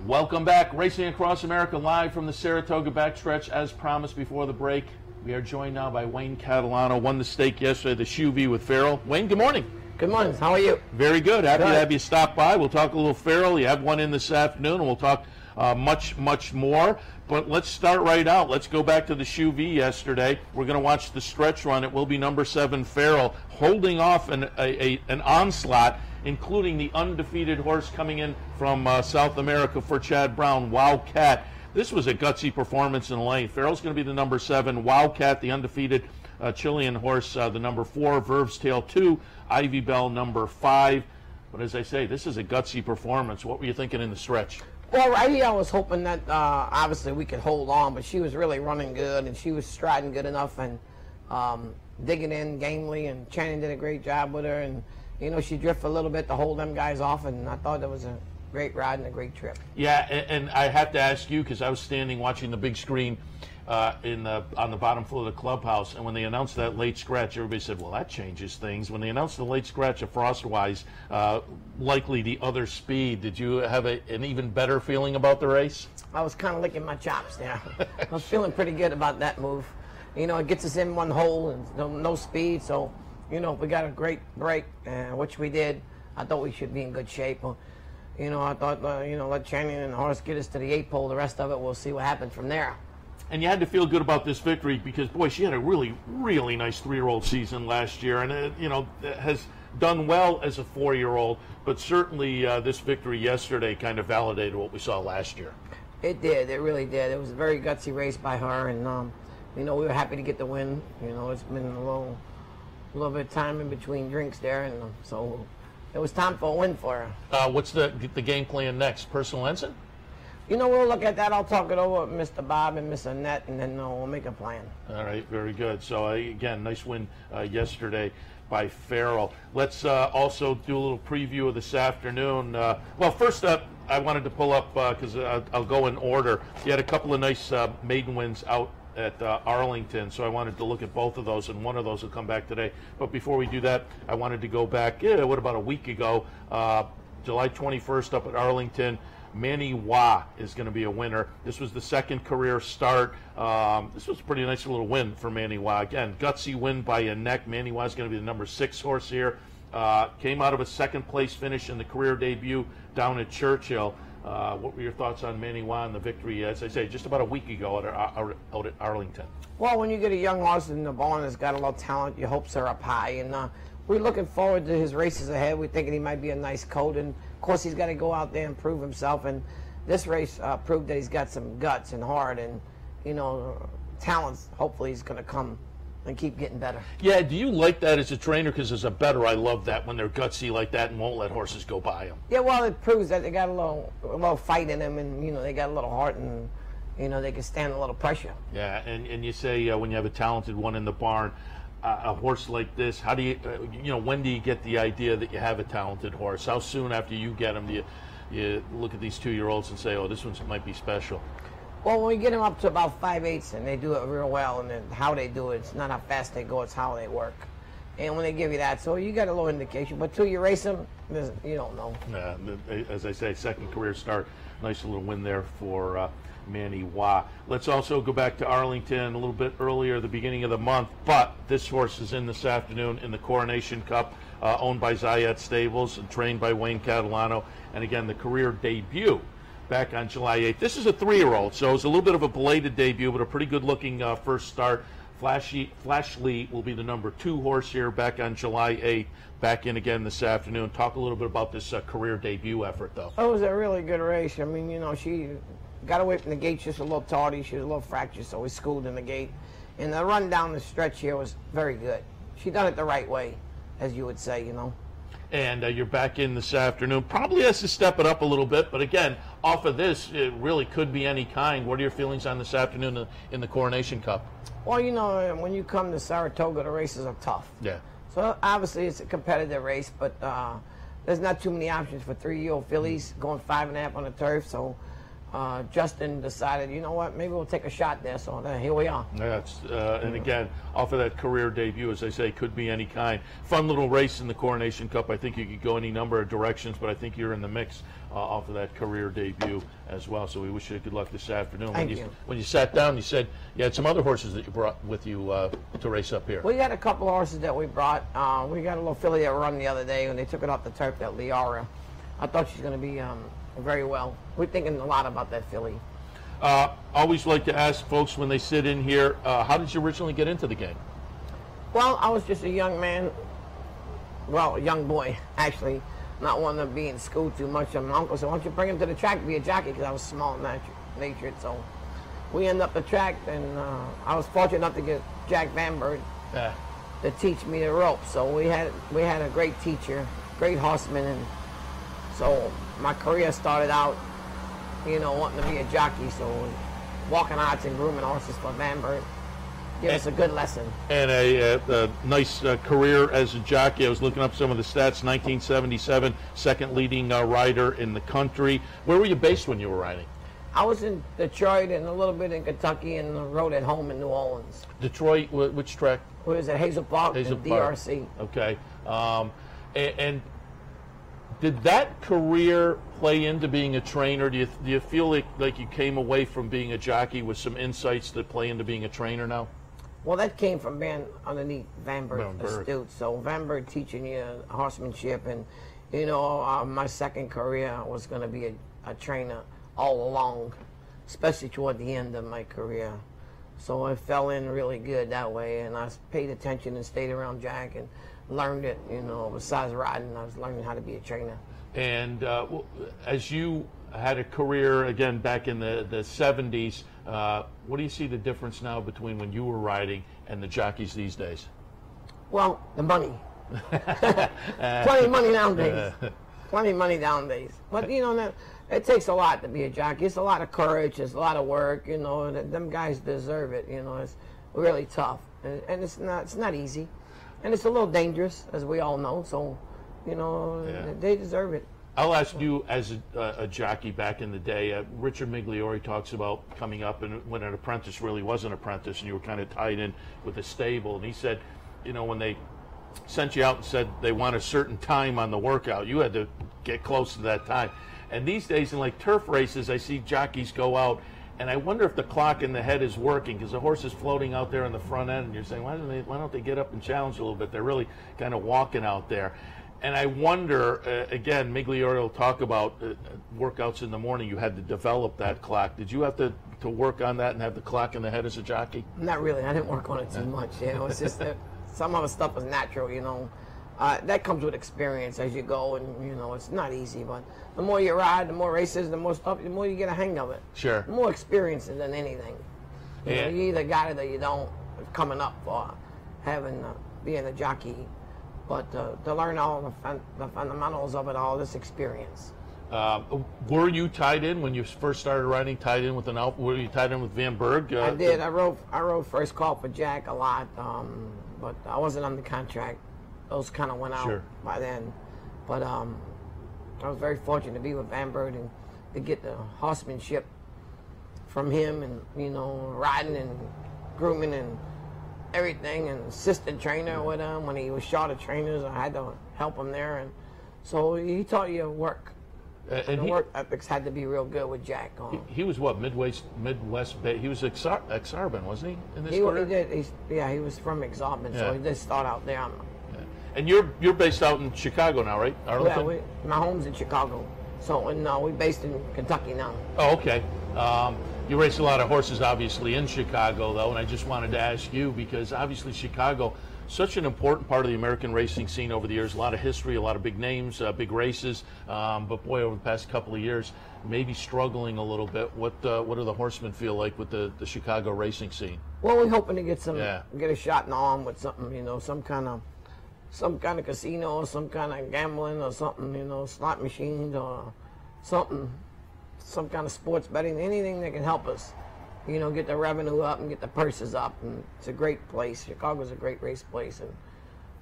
Welcome back. Racing Across America live from the Saratoga backstretch. As promised before the break, we are joined now by Wayne Catalano. Won the stake yesterday, the Shoe V with Farrell. Wayne, good morning. Good morning. How are you? Very good. Happy to have you stop by. We'll talk a little Farrell. You have one in this afternoon, and we'll talk much more. But let's start right out. Let's go back to the Shoe V yesterday. We're going to watch the stretch run. It will be number 7 Farrell holding off an onslaught, including the undefeated horse coming in from South America for Chad Brown, Wildcat. This was a gutsy performance in the lane. Farrell's going to be the number 7. Wildcat, the undefeated Chilean horse, the number 4. Verve's Tale 2. Ivy Bell, number 5. But as I say, this is a gutsy performance. What were you thinking in the stretch? Well, right here I was hoping that obviously we could hold on, but she was really running good, and she was striding good enough and digging in gamely, and Channing did a great job with her, and you know, she drifted a little bit to hold them guys off, and I thought that was a great ride and a great trip. Yeah, and I have to ask you, because I was standing watching the big screen on the bottom floor of the clubhouse, and when they announced that late scratch, everybody said, well, that changes things. When they announced the late scratch of Frostwise, likely the other speed, did you have an even better feeling about the race? I was kind of licking my chops there. I was feeling pretty good about that move. You know, it gets us in one hole and no speed, so you know, if we got a great break, which we did, I thought we should be in good shape. You know, I thought, you know, let Channing and the horse get us to the 8 pole. The rest of it, we'll see what happens from there. And you had to feel good about this victory because, boy, she had a really, really nice 3-year-old season last year, and you know, has done well as a 4-year-old. But certainly, this victory yesterday kind of validated what we saw last year. It did. It really did. It was a very gutsy race by her, and you know, we were happy to get the win. You know, it's been a little bit of time in between drinks there, and so it was time for a win for her. What's the game plan next? Personal ensign? You know, we'll look at that. I'll talk it over with Mr. Bob and Miss Annette, and then we'll make a plan. All right, very good. So, again, nice win yesterday by Farrell. Let's also do a little preview of this afternoon. Well, first up, I wanted to pull up, because I'll go in order. You had a couple of nice maiden wins out at Arlington, so I wanted to look at both of those, and one of those will come back today. But before we do that, I wanted to go back, about a week ago, July 21st up at Arlington. Manny Wah is going to be a winner. This was the second career start. This was a pretty nice little win for Manny Wah. Again, gutsy win by a neck. Manny Wah is going to be the number 6 horse here. Came out of a second place finish in the career debut down at Churchill. What were your thoughts on Manny Wah and the victory, as I say, just about a week ago out at Arlington? Well, when you get a young horse in the barn that's got a lot of talent, your hopes are up high. And we're looking forward to his races ahead. We're thinking he might be a nice colt. And, of course, he's got to go out there and prove himself. And this race proved that he's got some guts and heart and, you know, talents. Hopefully he's going to come and keep getting better. Yeah, do you like that as a trainer? Because as a bettor, I love that when they're gutsy like that and won't let horses go by them. Yeah, well, it proves that they got a little fight in them, and, you know, they got a little heart, and, you know, they can stand a little pressure. Yeah, and you say when you have a talented one in the barn, a horse like this, how do you, you know, when do you get the idea that you have a talented horse? How soon after you get him do you look at these 2-year-olds and say, oh, this one might be special? Well, when we get them up to about 5/8 and they do it real well, and then how they do it, it's not how fast they go, it's how they work. And when they give you that, so you got a little indication. But till you race them, you don't know. Yeah, as I say, second career start. Nice little win there for Manny Wah. Let's also go back to Arlington a little bit earlier, the beginning of the month. But this horse is in this afternoon in the Coronation Cup, owned by Zayat Stables and trained by Wayne Catalano. And again, the career debut back on July 8th. This is a 3-year-old, so it's a little bit of a belated debut, but a pretty good-looking first start. Flashly will be the number 2 horse here back on July 8th, back in again this afternoon. Talk a little bit about this career debut effort, though. It was a really good race. I mean, you know, she got away from the gate just a little tardy. She was a little fractured, so we schooled in the gate. And the run down the stretch here was very good. She done it the right way, as you would say, you know. And you're back in this afternoon. Probably has to step it up a little bit, but again, off of this, it really could be any kind. What are your feelings on this afternoon in the Coronation Cup? Well, you know, when you come to Saratoga, the races are tough. Yeah. So obviously it's a competitive race, but there's not too many options for 3-year-old fillies going 5.5 on the turf. So Justin decided, you know what, maybe we'll take a shot there. So here we are. That's and again, off of that career debut, as I say, could be any kind. Fun little race in the Coronation Cup. I think you could go any number of directions, but I think you're in the mix off of that career debut as well. So we wish you good luck this afternoon. Thank you. When you sat down, you said you had some other horses that you brought with you to race up here. We got a couple of horses that we brought. We got a little filly that run the other day when they took it off the turf, that Liara. I thought she's going to be very well. We're thinking a lot about that filly. Always like to ask folks when they sit in here, how did you originally get into the game? Well, I was just a young man. Well, a young boy, actually. Not one to be in school too much. And my uncle said, why don't you bring him to the track to be a jockey? Because I was small natured. So we ended up the track, and I was fortunate enough to get Jack Van Bird to teach me the ropes. So we had a great teacher, great horseman, and so my career started out, you know, wanting to be a jockey. So walking odds and grooming horses for Van Bird gave us a good lesson. And a nice career as a jockey. I was looking up some of the stats. 1977, second leading rider in the country. Where were you based when you were riding? I was in Detroit and a little bit in Kentucky, and rode at home in New Orleans. Detroit, which track? It was at Hazel Park, Hazel Park. DRC. Okay. And did that career play into being a trainer? Do you feel like you came away from being a jockey with some insights that play into being a trainer now? Well, that came from being underneath Van Bird astute. So Van Bird teaching you horsemanship, and you know, my second career was going to be a trainer all along, especially toward the end of my career. So I fell in really good that way, and I paid attention and stayed around Jack and learned it. You know, besides riding, I was learning how to be a trainer. And as you had a career again back in the 70s, what do you see the difference now between when you were riding and the jockeys these days? Well, the money. Plenty of money nowadays. Plenty of money nowadays. But you know, it takes a lot to be a jockey. It's a lot of courage. It's a lot of work. You know, and them guys deserve it. You know, it's really tough, and it's not easy, and it's a little dangerous, as we all know. So, you know, they deserve it. I'll ask you, as a jockey back in the day, Richard Migliore talks about coming up and when an apprentice really was an apprentice and you were kind of tied in with a stable. And he said, you know, when they sent you out and said they want a certain time on the workout, you had to get close to that time. And these days in like turf races, I see jockeys go out, and I wonder if the clock in the head is working, because the horse is floating out there in the front end, and you're saying, why don't they get up and challenge a little bit? They're really kind of walking out there. And I wonder, again, Migliore will talk about workouts in the morning. You had to develop that clock. Did you have to work on that and have the clock in the head as a jockey? Not really. I didn't work on it too much. You know, it's just that some of the stuff is natural, you know. That comes with experience as you go, and, you know, it's not easy. But the more you ride, the more races, the more stuff, the more you get a hang of it. Sure. The more experience than anything. You know, you either got it or you don't, coming up for being a jockey. But to learn all the fundamentals of it all, this experience. Were you tied in when you first started riding? Tied in with were you tied in with Van Berg? I did. I rode first call for Jack a lot, but I wasn't under contract. Those kind of went out by then. But I was very fortunate to be with Van Bird and to get the horsemanship from him, and you know, riding and grooming and everything, and assistant trainer with him when he was short of trainers. I had to help him there, and so he taught you work. And the work ethics had to be real good with Jack. He was what, Midwest? He was ex-Arbon, wasn't he? In this he career? did. He was from Exarban, so he did start out there. And you're based out in Chicago now, right? Arlington? Yeah, my home's in Chicago. So, and we're based in Kentucky now. Oh, okay. You race a lot of horses, obviously, in Chicago, though, and I just wanted to ask you, because obviously Chicago, such an important part of the American racing scene over the years, a lot of history, a lot of big names, big races, but boy, over the past couple of years, maybe struggling a little bit. What do the horsemen feel like with the Chicago racing scene? Well, we're hoping to get a shot in the arm with something, you know, some kind of casino or some kind of gambling or something, you know, slot machines or something, some kind of sports betting, anything that can help us, you know, get the revenue up and get the purses up. And it's a great place. Chicago's a great race place, and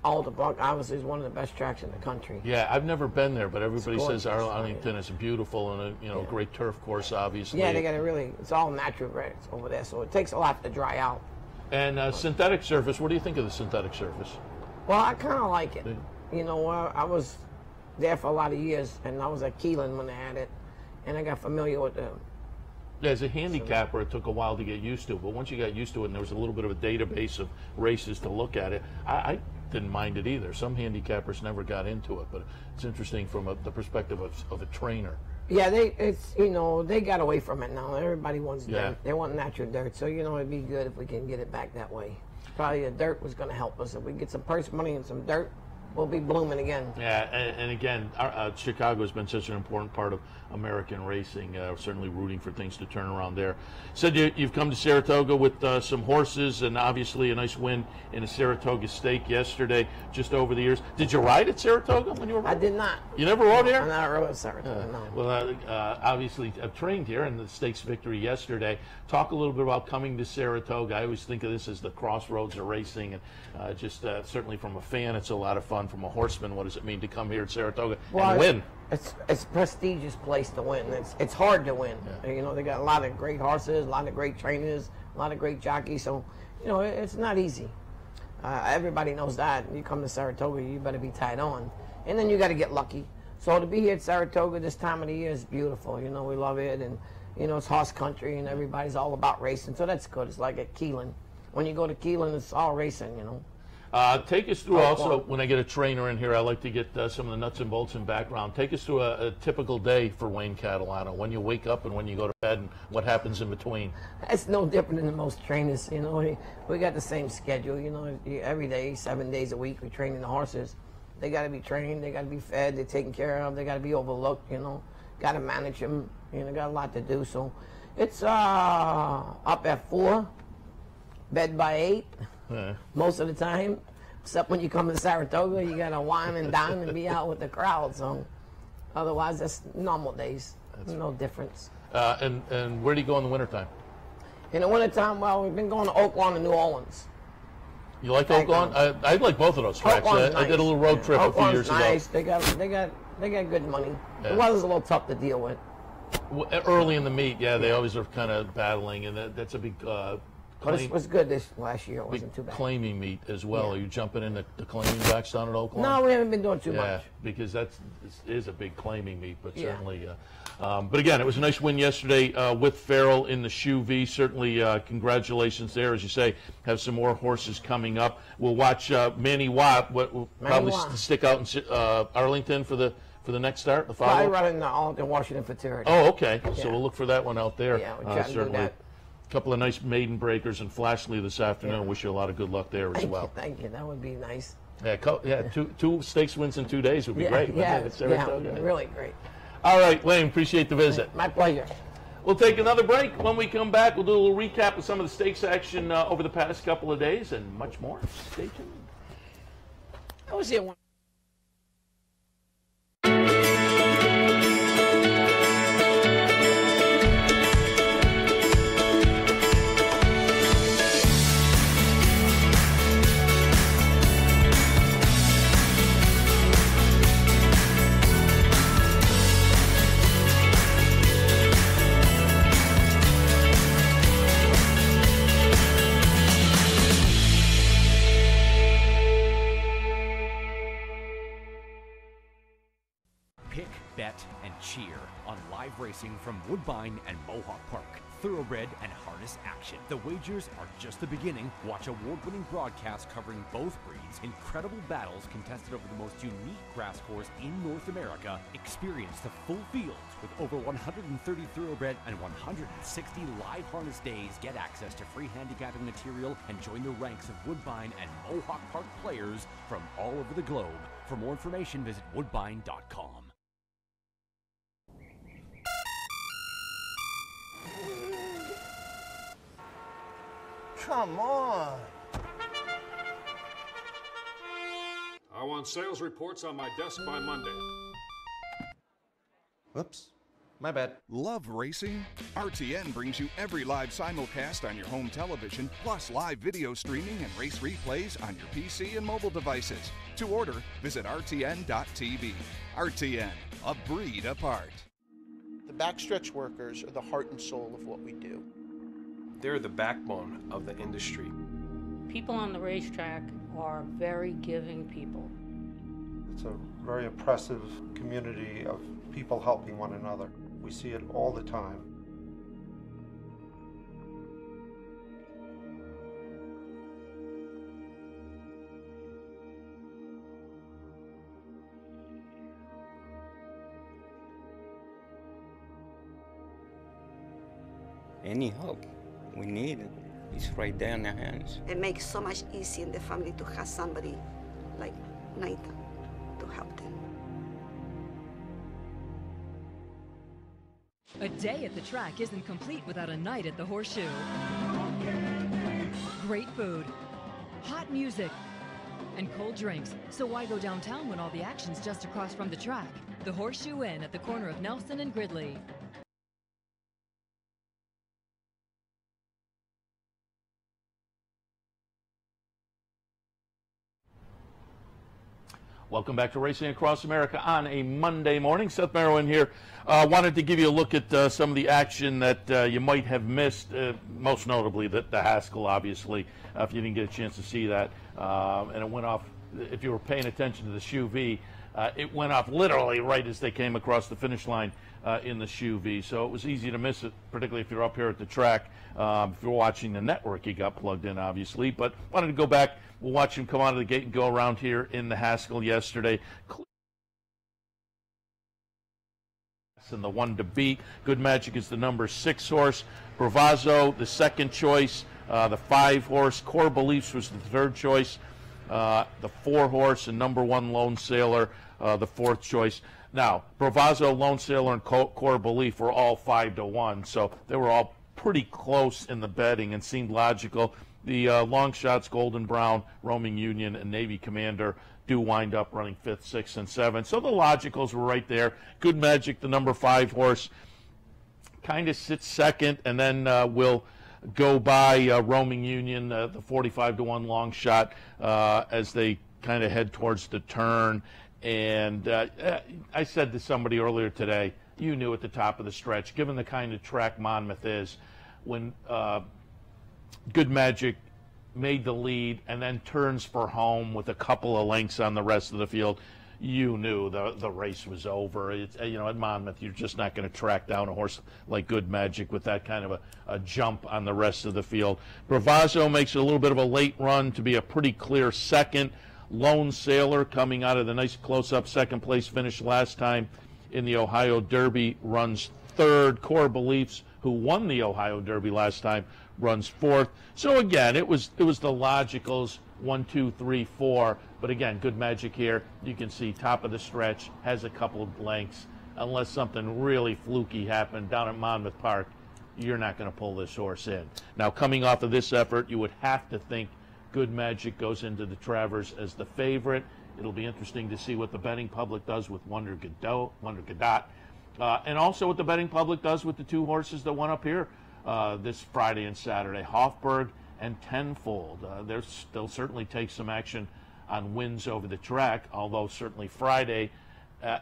Alta Buck obviously is one of the best tracks in the country. Yeah, I've never been there, but everybody says Arlington is beautiful and a great turf course, obviously. Yeah, they got it's all natural grass over there, so it takes a lot to dry out. And synthetic surface, what do you think of the synthetic surface? Well, I kind of like it. You know, I was there for a lot of years, and I was at Keeneland when they had it, and I got familiar with them. Yeah, as a handicapper, it took a while to get used to, but once you got used to it and there was a little bit of a database of races to look at it, I didn't mind it either. Some handicappers never got into it, but it's interesting from the perspective of a trainer. Yeah, they got away from it now. Everybody wants dirt. They want natural dirt, so, you know, it'd be good if we can get it back that way. Probably the dirt was going to help us. If we get some purse money and some dirt, we'll be blooming again. Yeah, and again, Chicago has been such an important part of American racing, certainly rooting for things to turn around there. Said you've come to Saratoga with some horses and obviously a nice win in a Saratoga stake yesterday, just over the years. Did you ride at Saratoga when you were riding? I did not. You never rode here? I never rode at Saratoga, no. Well, obviously I've trained here in the stakes victory yesterday. Talk a little bit about coming to Saratoga. I always think of this as the crossroads of racing, and certainly from a fan, it's a lot of fun. From a horseman, what does it mean to come here at Saratoga and win? It's a prestigious place to win. It's hard to win. Yeah. You know, they got a lot of great horses, a lot of great trainers, a lot of great jockeys. So, you know, it's not easy. Everybody knows that. You come to Saratoga, you better be tied on, and then you got to get lucky. So to be here at Saratoga this time of the year is beautiful. You know, we love it, and you know, it's horse country, and everybody's all about racing. So that's good. It's like at Keeneland. When you go to Keeneland, it's all racing. You know. Take us through also, when I get a trainer in here, I like to get some of the nuts and bolts and background. Take us through a typical day for Wayne Catalano, when you wake up and when you go to bed and what happens in between. It's no different than most trainers, you know. We got the same schedule, you know, every day, 7 days a week, we're training the horses. They got to be trained, they got to be fed, they're taken care of, they got to be overlooked, you know. Got to manage them, you know, got a lot to do. So it's up at 4, bed by 8. Most of the time, except when you come to Saratoga, you gotta wine and dine and be out with the crowd. So, otherwise, that's normal days. No difference. And where do you go in the wintertime? In the wintertime, well, we've been going to Oaklawn and New Orleans. You like Oaklawn? I like both of those tracks. I did a little road trip a few years nice. ago. They got good money. Yeah. The weather's a little tough to deal with. Early in the meet, they always are kind of battling, and that's a big. But it was good this last year. It wasn't too bad. Claiming meet as well. Yeah. Are you jumping in the claiming backs down at Oaklawn? No, we haven't been doing too much. Yeah, because that is a big claiming meet, but certainly. But again, it was a nice win yesterday with Farrell in the Shoe V. Certainly, congratulations there. As you say, have some more horses coming up. We'll watch Manny Watt. We'll probably stick out in Arlington for the next start. The follow. I run in Arlington, Washington for Territory. Oh, okay. Yeah. So we'll look for that one out there. Yeah, we're trying to do that. Couple of nice maiden breakers in Flashley this afternoon. Yeah. Wish you a lot of good luck there as well. Thank you. That would be nice. Yeah, two stakes wins in 2 days would be great. Yeah, really great. All right, Wayne, appreciate the visit. My pleasure. We'll take another break. When we come back, we'll do a little recap of some of the stakes action over the past couple of days and much more. Stay tuned. I was here one. cheer on live racing from Woodbine and Mohawk Park. Thoroughbred and harness action. The wagers are just the beginning. Watch award-winning broadcasts covering both breeds, incredible battles contested over the most unique grass course in North America. Experience the full fields with over 130 thoroughbred and 160 live harness days. Get access to free handicapping material and join the ranks of Woodbine and Mohawk Park players from all over the globe. For more information, visit woodbine.com. Come on. I want sales reports on my desk by Monday. Whoops. My bad. Love racing? RTN brings you every live simulcast on your home television, plus live video streaming and race replays on your PC and mobile devices. To order, visit rtn.tv. RTN, a breed apart. The backstretch workers are the heart and soul of what we do. They're the backbone of the industry. People on the racetrack are very giving people. It's a very impressive community of people helping one another. We see it all the time. Any help we need it. It's right there in their hands. It makes so much easier in the family to have somebody like Nathan to help them. A day at the track isn't complete without a night at the Horseshoe. Great food, hot music, and cold drinks. So why go downtown when all the action's just across from the track? The Horseshoe Inn at the corner of Nelson and Gridley. Welcome back to Racing Across America on a Monday morning. Seth Merrow here. Wanted to give you a look at some of the action that you might have missed, most notably the Haskell, obviously, if you didn't get a chance to see that. And it went off, if you were paying attention to the Shoe V, it went off literally right as they came across the finish line in the Shoe V. So it was easy to miss it, particularly if you're up here at the track. If you're watching the network, you got plugged in, obviously. But wanted to go back. We'll watch him come out of the gate and go around here in the Haskell yesterday. And the one to beat. Good Magic is the number 6 horse. Bravazzo, the second choice. The 5 horse. Core Beliefs was the third choice. The 4 horse and number 1 Lone Sailor, the 4th choice. Now, Bravazzo, Lone Sailor, and Core Belief were all 5-1, so they were all pretty close in the betting and seemed logical. The long shots, Golden Brown, Roaming Union, and Navy Commander do wind up running 5th, 6th, and 7th. So the logicals were right there. Good Magic, the number 5 horse, kind of sits second, and then will go by Roaming Union, the 45-1 long shot, as they kind of head towards the turn. And I said to somebody earlier today, you knew at the top of the stretch, given the kind of track Monmouth is, when Good Magic made the lead and then turns for home with a couple of lengths on the rest of the field, you knew the race was over. It's, you know, at Monmouth, you're just not going to track down a horse like Good Magic with that kind of a jump on the rest of the field. Bravazzo makes a little bit of a late run to be a pretty clear second. Lone Sailor, coming out of the nice close-up second-place finish last time in the Ohio Derby, runs 3rd. Core Beliefs, who won the Ohio Derby last time, runs 4th. So again, it was the logicals, 1, 2, 3, 4. But again, Good Magic here. You can see top of the stretch, has a couple of lengths. Unless something really fluky happened down at Monmouth Park, you're not going to pull this horse in. Now, coming off of this effort, you would have to think Good Magic goes into the Travers as the favorite. It'll be interesting to see what the betting public does with Wonder Gadot, and also what the betting public does with the 2 horses that went up here this Friday and Saturday, Hofburg and Tenfold. They'll certainly take some action on wins over the track, although certainly Friday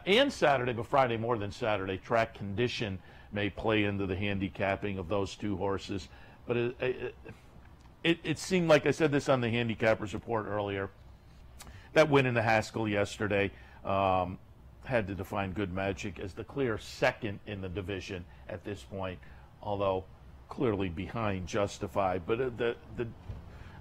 and Saturday, but Friday more than Saturday, track condition may play into the handicapping of those 2 horses. But it seemed like, I said this on the Handicappers Report earlier, that win in the Haskell yesterday, had to define Good Magic as the clear second in the division at this point, although clearly behind Justify. But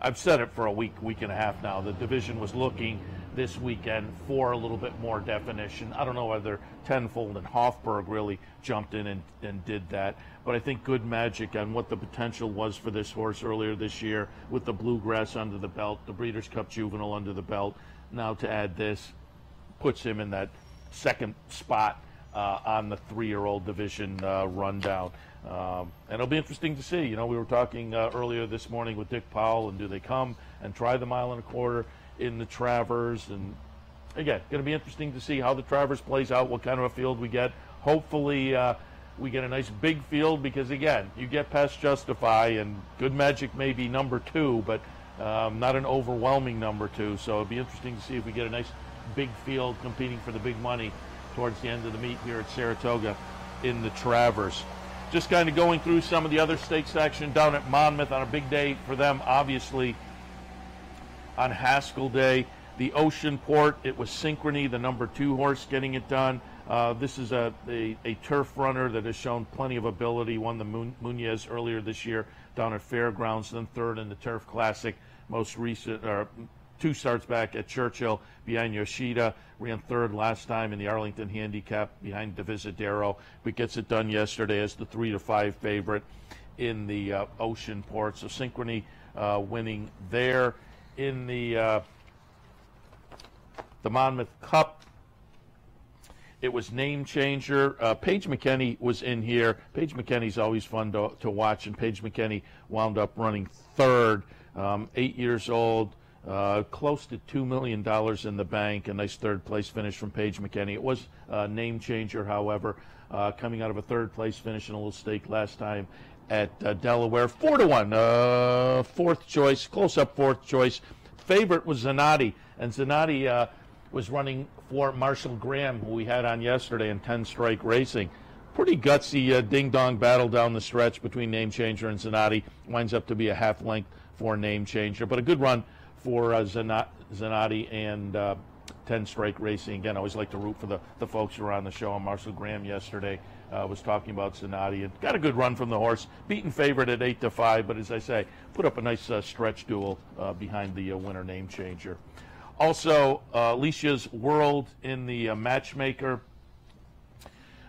I've said it for a week and a half now. The division was looking this weekend for a little bit more definition. I don't know whether Tenfold and Hofburg really jumped in and did that, but I think Good Magic on what the potential was for this horse earlier this year with the Bluegrass under the belt, the Breeders' Cup Juvenile under the belt, now to add this puts him in that second spot on the 3-year-old division rundown. And it'll be interesting to see. You know, we were talking earlier this morning with Dick Powell, and do they come and try the 1.25 miles in the Travers? And again, going to be interesting to see how the Travers plays out, what kind of a field we get. Hopefully we get a nice big field, because again, you get past Justify, and Good Magic may be number 2, but not an overwhelming number 2. So it'll be interesting to see if we get a nice big field competing for the big money towards the end of the meet here at Saratoga in the Travers. Just kind of going through some of the other stakes action down at Monmouth on a big day for them, obviously. On Haskell Day, the Ocean Port, it was Synchrony, the number 2 horse, getting it done. This is a turf runner that has shown plenty of ability, won the Muñez earlier this year down at Fairgrounds, then 3rd in the Turf Classic, most recent, 2 starts back at Churchill behind Yoshida, ran 3rd last time in the Arlington Handicap behind Divisadero, but gets it done yesterday as the 3-5 favorite in the Ocean Port. So Synchrony winning there. In the Monmouth Cup, it was Name Changer. Paige McKenney was in here. Paige McKenney's always fun to watch, and Paige McKenney wound up running 3rd, 8 years old. Close to $2 million in the bank, a nice 3rd place finish from Paige McKenney. It was Name Changer, however, coming out of a 3rd place finish in a little stake last time at Delaware. 4-1, 4th choice, close-up 4th choice. Favorite was Zanotti, and Zanotti was running for Marshall Graham, who we had on yesterday in 10 Strike Racing. Pretty gutsy ding-dong battle down the stretch between Name Changer and Zanotti. Winds up to be a half length for Name Changer, but a good run for Zanotti and 10 Strike Racing. Again, I always like to root for the folks who were on the show. And Marshall Graham yesterday was talking about Zanotti, and got a good run from the horse. Beaten favorite at 8-5, but as I say, put up a nice stretch duel behind the winner Name Changer. Also, Alicia's World in the Matchmaker.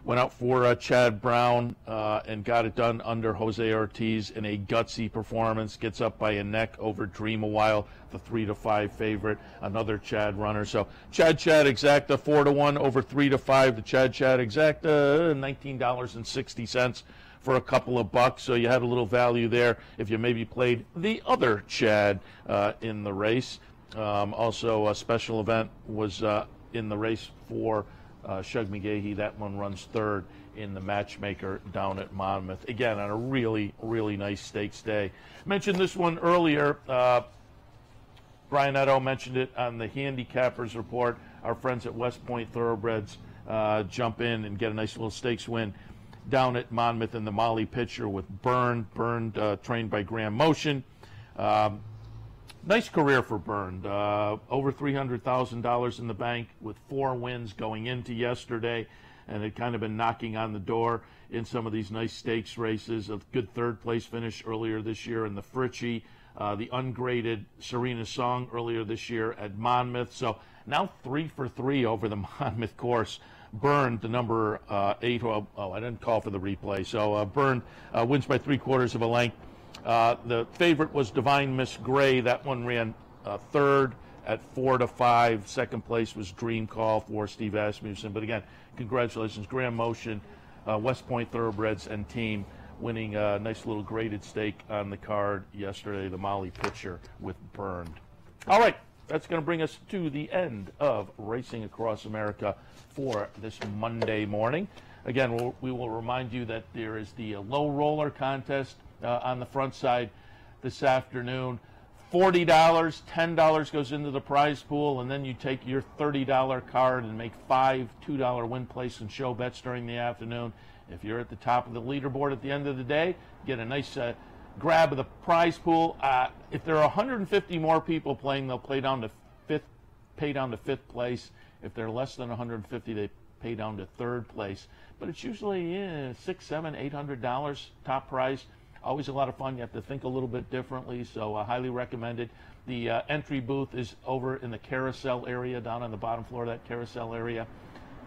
Went out for Chad Brown and got it done under Jose Ortiz in a gutsy performance. Gets up by a neck over Dream a While, the 3-5 favorite. Another Chad runner. So Chad Exacta 4-1 over 3-5. The Chad Exacta $19.60 for a couple of bucks. So you had a little value there if you maybe played the other Chad in the race. Also, a special event was in the race for Shug McGahee. That one runs 3rd in the Matchmaker down at Monmouth. Again, on a really, really nice stakes day. Mentioned this one earlier. Brian Edo mentioned it on the Handicappers Report. Our friends at West Point Thoroughbreds jump in and get a nice little stakes win down at Monmouth in the Molly Pitcher with Burned, trained by Graham Motion. Nice career for Burned. Over $300,000 in the bank with 4 wins going into yesterday, and had kind of been knocking on the door in some of these nice stakes races. A good 3rd place finish earlier this year in the Fritchie. The ungraded Serena Song earlier this year at Monmouth. So now 3 for 3 over the Monmouth course. Burned, the number 8. I didn't call for the replay. So Burned wins by 3/4 of a length. The favorite was Divine Miss Gray. That one ran 3rd at 4-5. 2nd place was Dream Call for Steve Asmussen. But again, congratulations, Graham Motion, West Point Thoroughbreds and team winning a nice little graded stake on the card yesterday, the Molly Pitcher with Burned. All right, that's going to bring us to the end of Racing Across America for this Monday morning. Again, we will remind you that there is the low roller contest on the front side this afternoon. $40, $10 goes into the prize pool, and then you take your $30 card and make 5 $2 win place and show bets during the afternoon. If you're at the top of the leaderboard at the end of the day, get a nice grab of the prize pool. If there are 150 more people playing, they'll pay down to 5th place. If they're less than 150, they pay down to third place. But it's usually $600, $700, $800 top prize. Always a lot of fun. You have to think a little bit differently, so highly recommended. The entry booth is over in the carousel area, down on the bottom floor of that carousel area.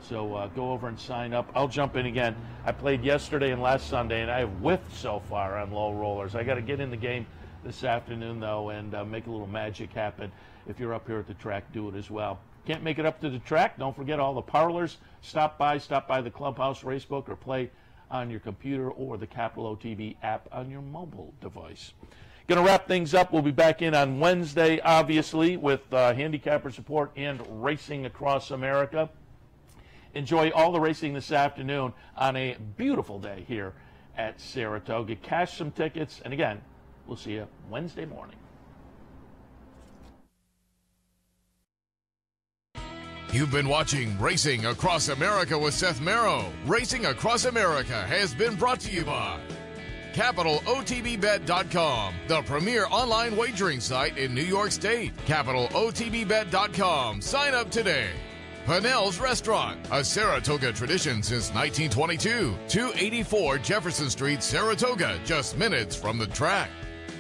So go over and sign up. I'll jump in again. I played yesterday and last Sunday, and I have whiffed so far on low rollers. I got to get in the game this afternoon, though, and make a little magic happen. If you're up here at the track, do it as well. Can't make it up to the track? Don't forget all the parlors. Stop by the Clubhouse Racebook, or play on your computer or the Capital OTB app on your mobile device. Going to wrap things up. We'll be back in on Wednesday, obviously, with handicapper support and Racing Across America. Enjoy all the racing this afternoon on a beautiful day here at Saratoga. Cash some tickets, and again, we'll see you Wednesday morning. You've been watching Racing Across America with Seth Merrow. Racing Across America has been brought to you by CapitalOTBBet.com, the premier online wagering site in New York State. CapitalOTBBet.com. Sign up today. Pinnell's Restaurant, a Saratoga tradition since 1922. 284 Jefferson Street, Saratoga, just minutes from the track.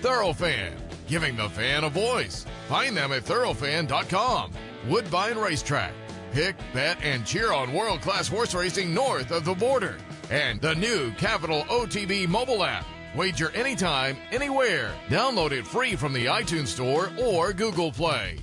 Thoroughfan, giving the fan a voice. Find them at thoroughfan.com. Woodbine Racetrack. Pick, bet, and cheer on world-class horse racing north of the border. And the new Capital OTB mobile app. Wager anytime, anywhere. Download it free from the iTunes Store or Google Play.